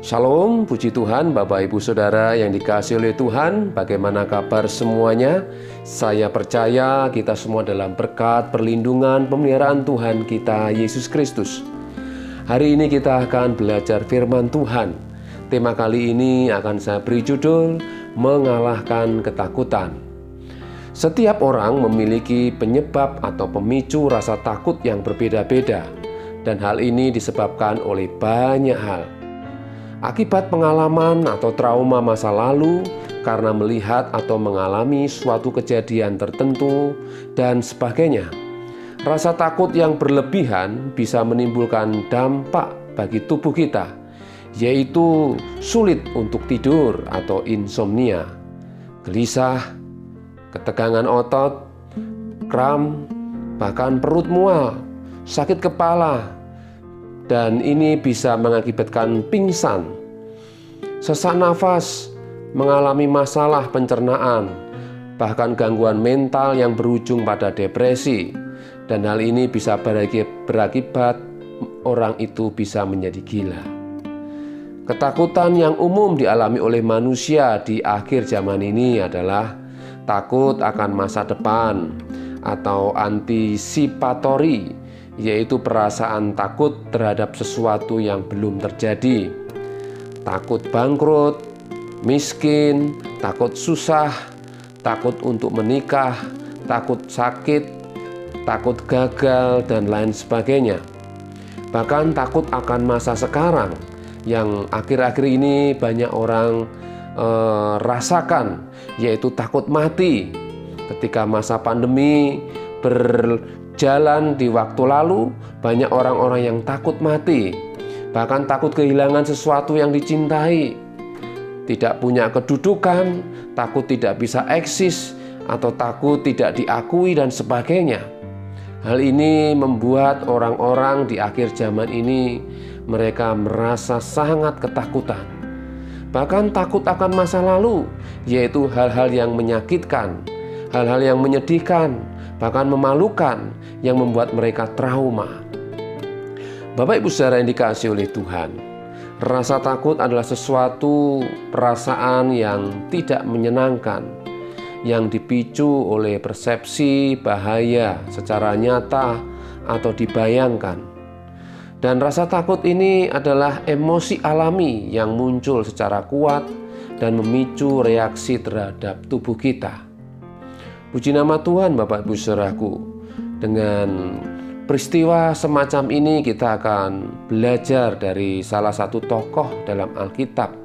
Shalom, puji Tuhan, Bapak Ibu Saudara yang dikasihi oleh Tuhan. Bagaimana kabar semuanya? Saya percaya kita semua dalam berkat, perlindungan, pemeliharaan Tuhan kita, Yesus Kristus. Hari ini kita akan belajar firman Tuhan. Tema kali ini akan saya beri judul, Mengalahkan Ketakutan. Setiap orang memiliki penyebab atau pemicu rasa takut yang berbeda-beda. Dan hal ini disebabkan oleh banyak hal. Akibat pengalaman atau trauma masa lalu, karena melihat atau mengalami suatu kejadian tertentu, dan sebagainya. Rasa takut yang berlebihan bisa menimbulkan dampak bagi tubuh kita, yaitu sulit untuk tidur atau insomnia, gelisah, ketegangan otot, kram, bahkan perut mual, sakit kepala, dan ini bisa mengakibatkan pingsan, sesak nafas, mengalami masalah pencernaan, bahkan gangguan mental yang berujung pada depresi. Dan hal ini bisa berakibat orang itu bisa menjadi gila. Ketakutan yang umum dialami oleh manusia di akhir zaman ini adalah takut akan masa depan atau antisipatory, yaitu perasaan takut terhadap sesuatu yang belum terjadi. Takut bangkrut, miskin, takut susah, takut untuk menikah, takut sakit, takut gagal, dan lain sebagainya. Bahkan takut akan masa sekarang yang akhir-akhir ini banyak orang rasakan, yaitu takut mati. Ketika masa pandemi berjalan di waktu lalu, banyak orang-orang yang takut mati, bahkan takut kehilangan sesuatu yang dicintai, tidak punya kedudukan, takut tidak bisa eksis, atau takut tidak diakui, dan sebagainya. Hal ini membuat orang-orang di akhir zaman ini mereka merasa sangat ketakutan. Bahkan takut akan masa lalu, yaitu hal-hal yang menyakitkan, hal-hal yang menyedihkan, bahkan memalukan, yang membuat mereka trauma. Bapak Ibu Saudara yang dikasihi oleh Tuhan, rasa takut adalah sesuatu perasaan yang tidak menyenangkan, yang dipicu oleh persepsi bahaya secara nyata atau dibayangkan. Dan rasa takut ini adalah emosi alami yang muncul secara kuat dan memicu reaksi terhadap tubuh kita. Puji nama Tuhan, Bapak Ibu Saudaraku. Dengan peristiwa semacam ini kita akan belajar dari salah satu tokoh dalam Alkitab,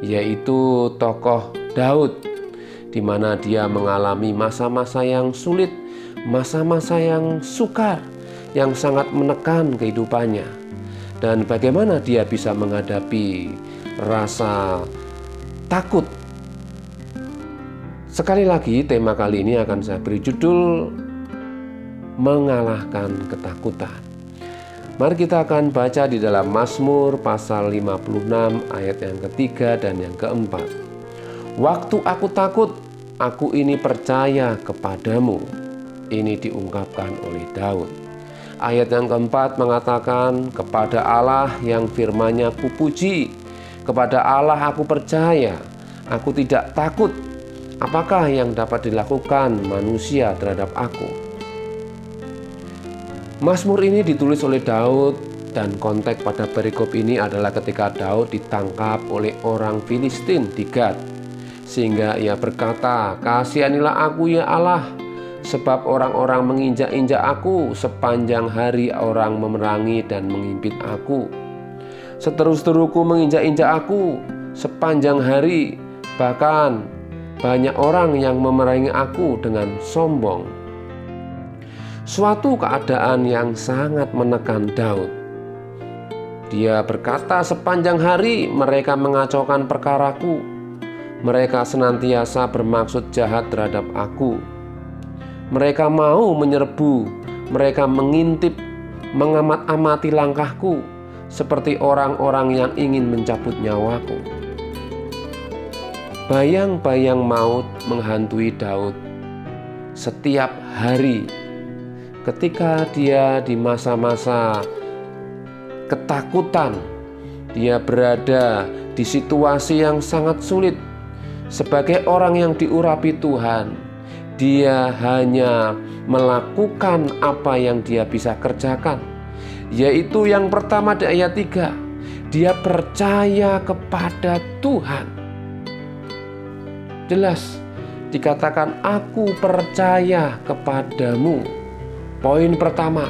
yaitu tokoh Daud, di mana dia mengalami masa-masa yang sulit, masa-masa yang sukar, yang sangat menekan kehidupannya. Dan bagaimana dia bisa menghadapi rasa takut. Sekali lagi, tema kali ini akan saya beri judul, Mengalahkan Ketakutan. Mari kita akan baca di dalam Mazmur pasal 56 ayat yang ketiga dan yang keempat. Waktu aku takut, aku ini percaya kepadamu. Ini diungkapkan oleh Daud. Ayat yang keempat mengatakan, kepada Allah yang firman-Nya kupuji, kepada Allah aku percaya, aku tidak takut. Apakah yang dapat dilakukan manusia terhadap aku? Mazmur ini ditulis oleh Daud, dan konteks pada perikop ini adalah ketika Daud ditangkap oleh orang Filistin di Gad. Sehingga ia berkata, kasihanilah aku ya Allah, sebab orang-orang menginjak-injak aku, sepanjang hari orang memerangi dan mengimpit aku. Seteru-teruku menginjak-injak aku sepanjang hari, bahkan banyak orang yang memerangi aku dengan sombong. Suatu keadaan yang sangat menekan Daud. Dia berkata, sepanjang hari mereka mengacaukan perkaraku. Mereka senantiasa bermaksud jahat terhadap aku. Mereka mau menyerbu, mereka mengintip, mengamat-amati langkahku, seperti orang-orang yang ingin mencabut nyawaku. Bayang-bayang maut menghantui Daud setiap hari ketika dia di masa-masa ketakutan. Dia berada di situasi yang sangat sulit. Sebagai orang yang diurapi Tuhan, dia hanya melakukan apa yang dia bisa kerjakan, yaitu yang pertama di ayat 3, dia percaya kepada Tuhan. Jelas dikatakan, aku percaya kepadamu. Poin pertama,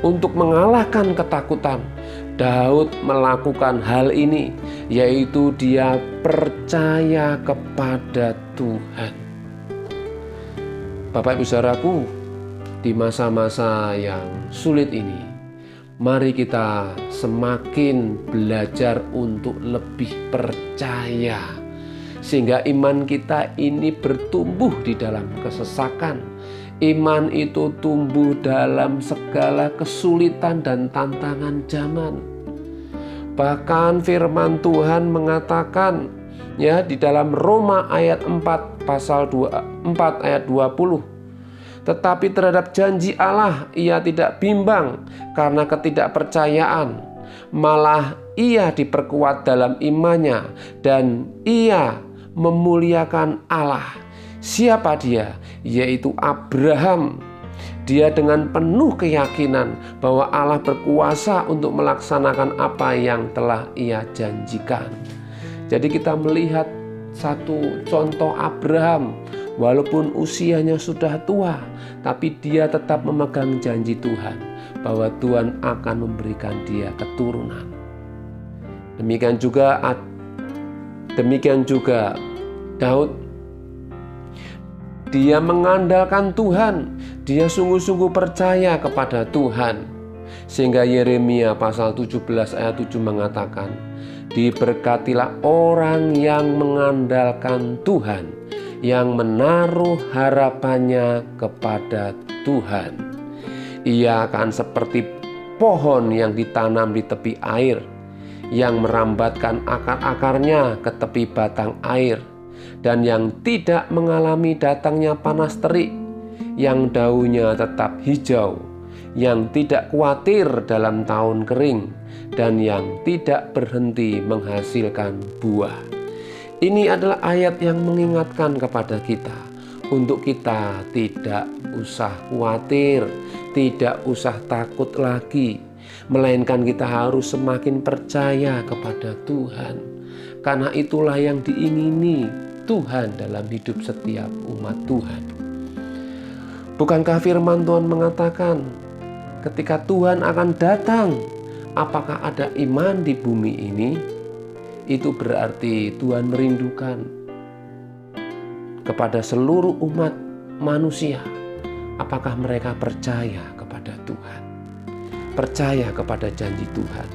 untuk mengalahkan ketakutan, Daud melakukan hal ini, yaitu dia percaya kepada Tuhan. Bapak Ibu Saudaraku, di masa-masa yang sulit ini, mari kita semakin belajar untuk lebih percaya, sehingga iman kita ini bertumbuh di dalam kesesakan. Iman itu tumbuh dalam segala kesulitan dan tantangan zaman. Bahkan firman Tuhan mengatakan ya di dalam Roma ayat 4 pasal 4 ayat 20. Tetapi terhadap janji Allah ia tidak bimbang karena ketidakpercayaan, malah ia diperkuat dalam imannya dan ia memuliakan Allah. Siapa dia? Yaitu Abraham. Dia dengan penuh keyakinan bahwa Allah berkuasa untuk melaksanakan apa yang telah ia janjikan. Jadi kita melihat satu contoh Abraham, walaupun usianya sudah tua, tapi dia tetap memegang janji Tuhan bahwa Tuhan akan memberikan dia keturunan. Demikian juga Daud. Dia mengandalkan Tuhan, dia sungguh-sungguh percaya kepada Tuhan. Sehingga Yeremia pasal 17 ayat 7 mengatakan, diberkatilah orang yang mengandalkan Tuhan, yang menaruh harapannya kepada Tuhan. Ia akan seperti pohon yang ditanam di tepi air, yang merambatkan akar-akarnya ke tepi batang air, dan yang tidak mengalami datangnya panas terik, yang daunnya tetap hijau, yang tidak khawatir dalam tahun kering, dan yang tidak berhenti menghasilkan buah. Ini adalah ayat yang mengingatkan kepada kita untuk kita tidak usah khawatir, tidak usah takut lagi, melainkan kita harus semakin percaya kepada Tuhan, karena itulah yang diingini Tuhan dalam hidup setiap umat Tuhan. Bukankah firman Tuhan mengatakan ketika Tuhan akan datang, apakah ada iman di bumi ini? Itu berarti Tuhan merindukan kepada seluruh umat manusia. Apakah mereka percaya kepada Tuhan? Percaya kepada janji Tuhan.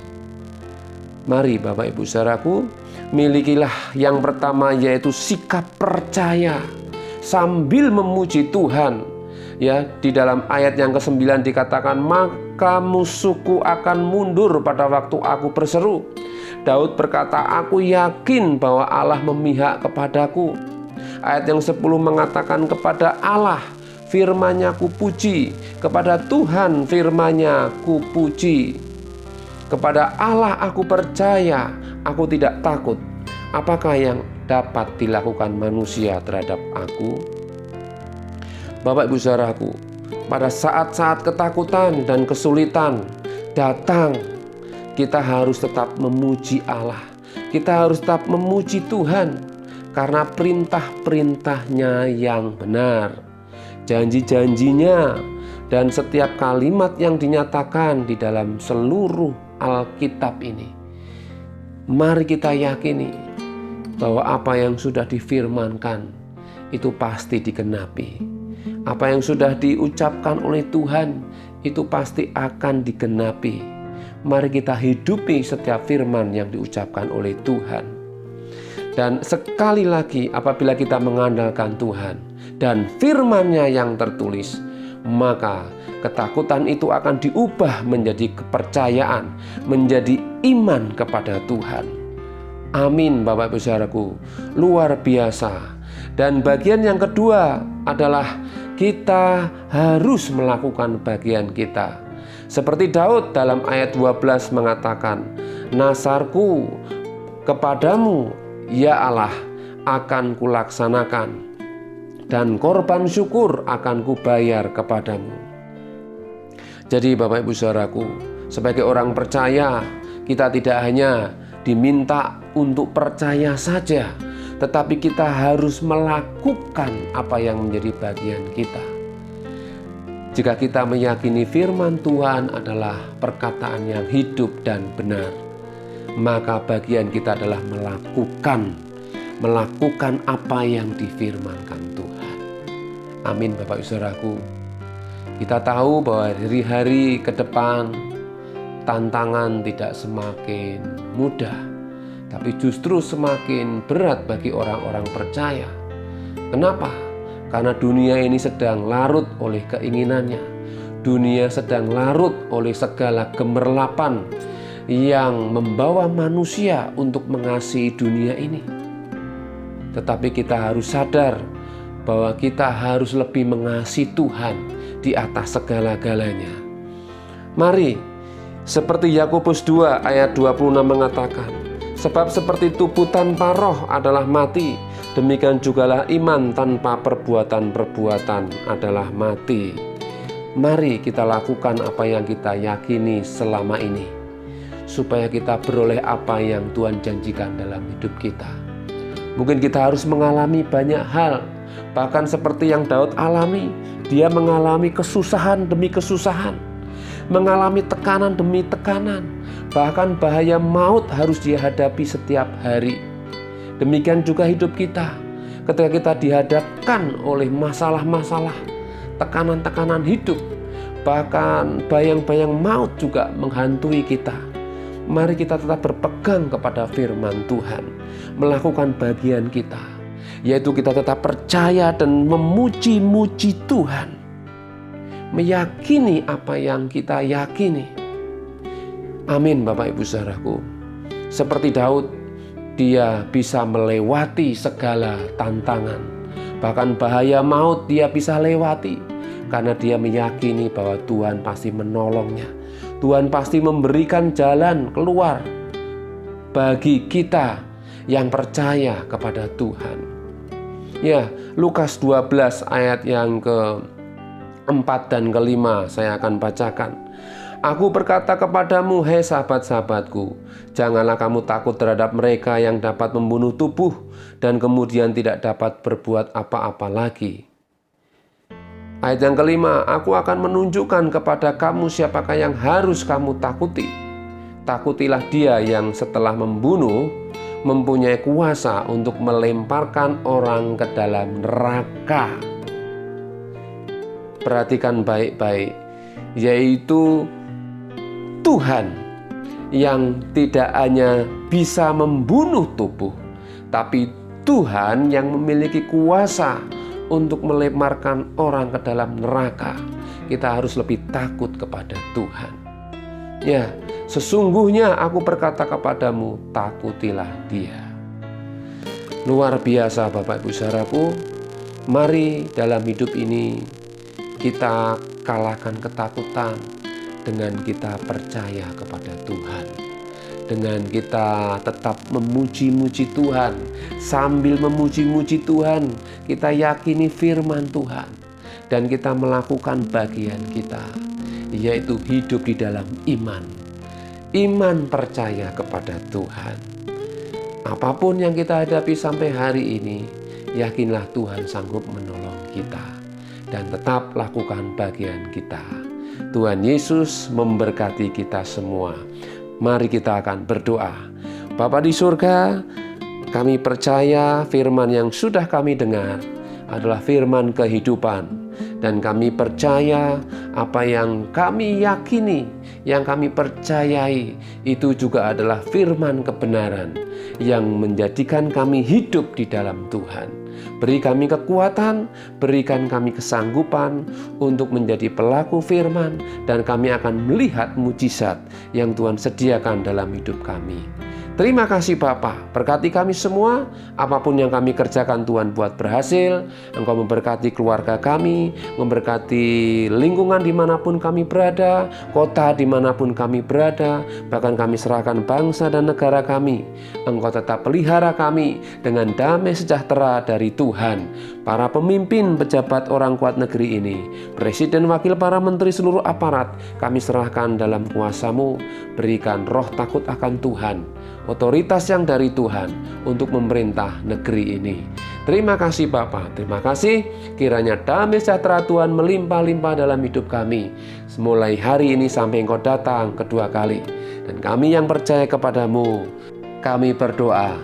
Mari Bapak Ibu Saudaraku, milikilah yang pertama, yaitu sikap percaya sambil memuji Tuhan. Ya, di dalam ayat yang ke-9 dikatakan, maka musuhku akan mundur pada waktu aku berseru. Daud berkata, aku yakin bahwa Allah memihak kepadaku. Ayat yang 10 mengatakan, kepada Allah firman-Nya kupuji, kepada Tuhan firman-Nya kupuji. Kepada Allah aku percaya, aku tidak takut. Apakah yang dapat dilakukan manusia terhadap aku? Bapak Ibu Saudaraku, pada saat-saat ketakutan dan kesulitan datang, kita harus tetap memuji Allah. Kita harus tetap memuji Tuhan, karena perintah-perintahnya yang benar, janji-janjinya, dan setiap kalimat yang dinyatakan di dalam seluruh Alkitab ini. Mari kita yakini bahwa apa yang sudah difirmankan itu pasti digenapi. Apa yang sudah diucapkan oleh Tuhan itu pasti akan digenapi. Mari kita hidupi setiap firman yang diucapkan oleh Tuhan. Dan sekali lagi, apabila kita mengandalkan Tuhan dan firman-Nya yang tertulis, maka ketakutan itu akan diubah menjadi kepercayaan, menjadi iman kepada Tuhan. Amin Bapak Ibu Saudaraku, luar biasa. Dan bagian yang kedua adalah kita harus melakukan bagian kita. Seperti Daud dalam ayat 12 mengatakan, nasarku Kepadamu, ya Allah, akan kulaksanakan, dan korban syukur akan kubayar kepadamu. Jadi Bapak Ibu Saudaraku, sebagai orang percaya, kita tidak hanya diminta untuk percaya saja, tetapi kita harus melakukan apa yang menjadi bagian kita. Jika kita meyakini firman Tuhan adalah perkataan yang hidup dan benar, maka bagian kita adalah melakukan apa yang difirmankan Tuhan. Amin Bapak Ibu Saudaraku. Kita tahu bahwa dari hari ke depan tantangan tidak semakin mudah, tapi justru semakin berat bagi orang-orang percaya. Kenapa? Karena dunia ini sedang larut oleh keinginannya. Dunia sedang larut oleh segala gemerlapan yang membawa manusia untuk mengasihi dunia ini. Tetapi kita harus sadar bahwa kita harus lebih mengasihi Tuhan di atas segala-galanya. Mari, seperti Yakobus 2 ayat 26 mengatakan, sebab seperti tubuh tanpa roh adalah mati, demikian jugalah iman tanpa perbuatan-perbuatan adalah mati. Mari kita lakukan apa yang kita yakini selama ini, supaya kita beroleh apa yang Tuhan janjikan dalam hidup kita. Mungkin kita harus mengalami banyak hal, bahkan seperti yang Daud alami. Dia mengalami kesusahan demi kesusahan, mengalami tekanan demi tekanan, bahkan bahaya maut harus dia hadapi setiap hari. Demikian juga hidup kita, ketika kita dihadapkan oleh masalah-masalah, tekanan-tekanan hidup, bahkan bayang-bayang maut juga menghantui kita. Mari kita tetap berpegang kepada firman Tuhan, melakukan bagian kita, yaitu kita tetap percaya dan memuji-muji Tuhan, meyakini apa yang kita yakini. Amin Bapak Ibu Saudaraku. Seperti Daud, dia bisa melewati segala tantangan, bahkan bahaya maut dia bisa lewati, karena dia meyakini bahwa Tuhan pasti menolongnya. Tuhan pasti memberikan jalan keluar bagi kita yang percaya kepada Tuhan. Ya, Lukas 12 ayat yang ke-4 dan ke-5 saya akan bacakan. Aku berkata kepadamu, hai sahabat-sahabatku, janganlah kamu takut terhadap mereka yang dapat membunuh tubuh dan kemudian tidak dapat berbuat apa-apa lagi. Ayat yang ke-5, aku akan menunjukkan kepada kamu siapakah yang harus kamu takuti. Takutilah dia yang setelah membunuh mempunyai kuasa untuk melemparkan orang ke dalam neraka. Perhatikan baik-baik, yaitu Tuhan yang tidak hanya bisa membunuh tubuh, tapi Tuhan yang memiliki kuasa untuk melemparkan orang ke dalam neraka. Kita harus lebih takut kepada Tuhan. Ya, sesungguhnya aku berkata kepadamu, takutilah dia. Luar biasa Bapak Ibu Saudaraku. Mari dalam hidup ini kita kalahkan ketakutan dengan kita percaya kepada Tuhan, dengan kita tetap memuji-muji Tuhan. Sambil memuji-muji Tuhan, kita yakini firman Tuhan, dan kita melakukan bagian kita, yaitu hidup di dalam iman. Iman percaya kepada Tuhan. Apapun yang kita hadapi sampai hari ini, yakinlah Tuhan sanggup menolong kita, dan tetap lakukan bagian kita. Tuhan Yesus memberkati kita semua. Mari kita akan berdoa. Bapa di surga, kami percaya firman yang sudah kami dengar adalah firman kehidupan, dan kami percaya apa yang kami yakini, yang kami percayai itu juga adalah firman kebenaran yang menjadikan kami hidup di dalam Tuhan. Beri kami kekuatan, berikan kami kesanggupan untuk menjadi pelaku firman, dan kami akan melihat mujizat yang Tuhan sediakan dalam hidup kami. Terima kasih Bapa, berkati kami semua, apapun yang kami kerjakan Tuhan buat berhasil. Engkau memberkati keluarga kami, memberkati lingkungan dimanapun kami berada, kota dimanapun kami berada, bahkan kami serahkan bangsa dan negara kami. Engkau tetap pelihara kami dengan damai sejahtera dari Tuhan. Para pemimpin, pejabat orang kuat negeri ini, presiden, wakil, para menteri, seluruh aparat, kami serahkan dalam kuasa-Mu. Berikan roh takut akan Tuhan, otoritas yang dari Tuhan untuk memerintah negeri ini. Terima kasih Bapa, terima kasih. Kiranya damai sejahtera Tuhan melimpah-limpah dalam hidup kami, mulai hari ini sampai Engkau datang kedua kali. Dan kami yang percaya kepadamu, kami berdoa.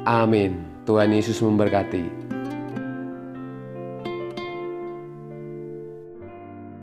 Amin. Tuhan Yesus memberkati.